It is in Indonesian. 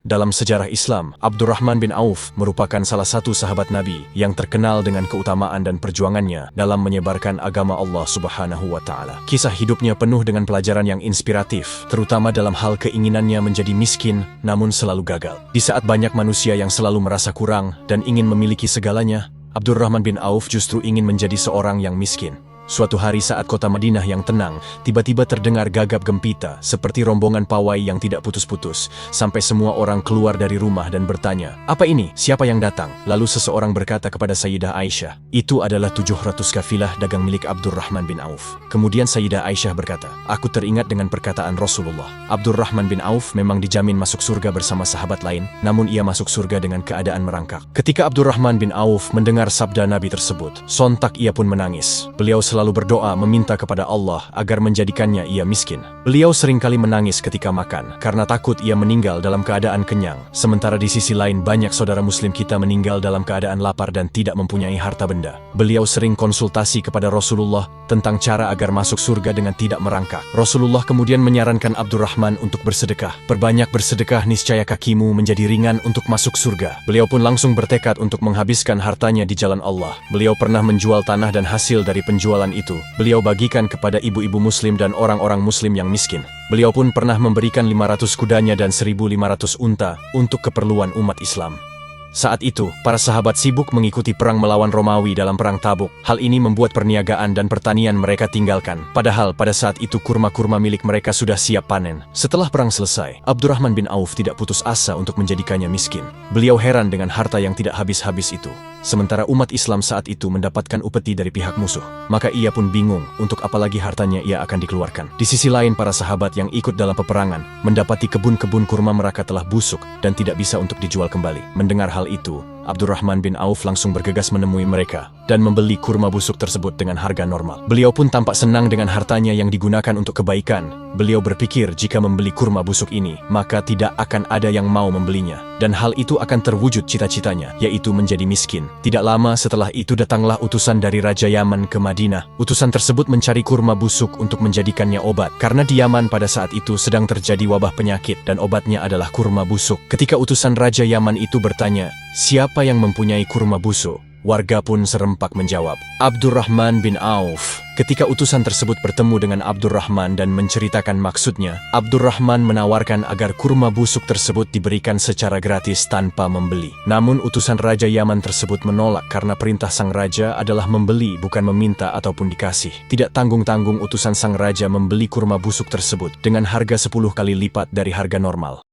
Dalam sejarah Islam, Abdurrahman bin Auf merupakan salah satu sahabat Nabi yang terkenal dengan keutamaan dan perjuangannya dalam menyebarkan agama Allah Subhanahu wa Ta'ala. Kisah hidupnya penuh dengan pelajaran yang inspiratif, terutama dalam hal keinginannya menjadi miskin namun selalu gagal. Di saat banyak manusia yang selalu merasa kurang dan ingin memiliki segalanya, Abdurrahman bin Auf justru ingin menjadi seorang yang miskin. Suatu hari saat kota Madinah yang tenang, tiba-tiba terdengar gagap gempita seperti rombongan pawai yang tidak putus-putus, sampai semua orang keluar dari rumah dan bertanya, "Apa ini? Siapa yang datang?" Lalu seseorang berkata kepada Sayyidah Aisyah, "Itu adalah 700 kafilah dagang milik Abdurrahman bin Auf." Kemudian Sayyidah Aisyah berkata, "Aku teringat dengan perkataan Rasulullah. Abdurrahman bin Auf memang dijamin masuk surga bersama sahabat lain, namun ia masuk surga dengan keadaan merangkak." Ketika Abdurrahman bin Auf mendengar sabda Nabi tersebut, sontak ia pun menangis. Beliau selalu berdoa meminta kepada Allah agar menjadikannya ia miskin. Beliau seringkali menangis ketika makan karena takut ia meninggal dalam keadaan kenyang. Sementara di sisi lain banyak saudara muslim kita meninggal dalam keadaan lapar dan tidak mempunyai harta benda. Beliau sering konsultasi kepada Rasulullah tentang cara agar masuk surga dengan tidak merangkak. Rasulullah kemudian menyarankan Abdurrahman untuk bersedekah. "Perbanyak bersedekah, niscaya kakimu menjadi ringan untuk masuk surga." Beliau pun langsung bertekad untuk menghabiskan hartanya di jalan Allah. Beliau pernah menjual tanah dan hasil dari penjualan itu beliau bagikan kepada ibu-ibu muslim dan orang-orang muslim yang miskin. Beliau pun pernah memberikan 500 kudanya dan 1.500 unta untuk keperluan umat Islam. Saat itu, para sahabat sibuk mengikuti perang melawan Romawi dalam perang Tabuk. Hal ini membuat perniagaan dan pertanian mereka tinggalkan. Padahal pada saat itu kurma-kurma milik mereka sudah siap panen. Setelah perang selesai, Abdurrahman bin Auf tidak putus asa untuk menjadikannya miskin. Beliau heran dengan harta yang tidak habis-habis itu. Sementara umat Islam saat itu mendapatkan upeti dari pihak musuh, maka ia pun bingung untuk apalagi hartanya ia akan dikeluarkan. Di sisi lain, para sahabat yang ikut dalam peperangan mendapati kebun-kebun kurma mereka telah busuk dan tidak bisa untuk dijual kembali. Mendengar hal itu, Abdurrahman bin Auf langsung bergegas menemui mereka dan membeli kurma busuk tersebut dengan harga normal. Beliau pun tampak senang dengan hartanya yang digunakan untuk kebaikan. Beliau berpikir jika membeli kurma busuk ini, maka tidak akan ada yang mau membelinya. Dan hal itu akan terwujud cita-citanya, yaitu menjadi miskin. Tidak lama setelah itu datanglah utusan dari Raja Yaman ke Madinah. Utusan tersebut mencari kurma busuk untuk menjadikannya obat. Karena di Yaman pada saat itu sedang terjadi wabah penyakit dan obatnya adalah kurma busuk. Ketika utusan Raja Yaman itu bertanya, "Siapa yang mempunyai kurma busuk?" Warga pun serempak menjawab, "Abdurrahman bin Auf." Ketika utusan tersebut bertemu dengan Abdurrahman dan menceritakan maksudnya, Abdurrahman menawarkan agar kurma busuk tersebut diberikan secara gratis tanpa membeli. Namun utusan Raja Yaman tersebut menolak karena perintah sang raja adalah membeli, bukan meminta ataupun dikasih. Tidak tanggung-tanggung utusan sang raja membeli kurma busuk tersebut dengan harga 10 kali lipat dari harga normal.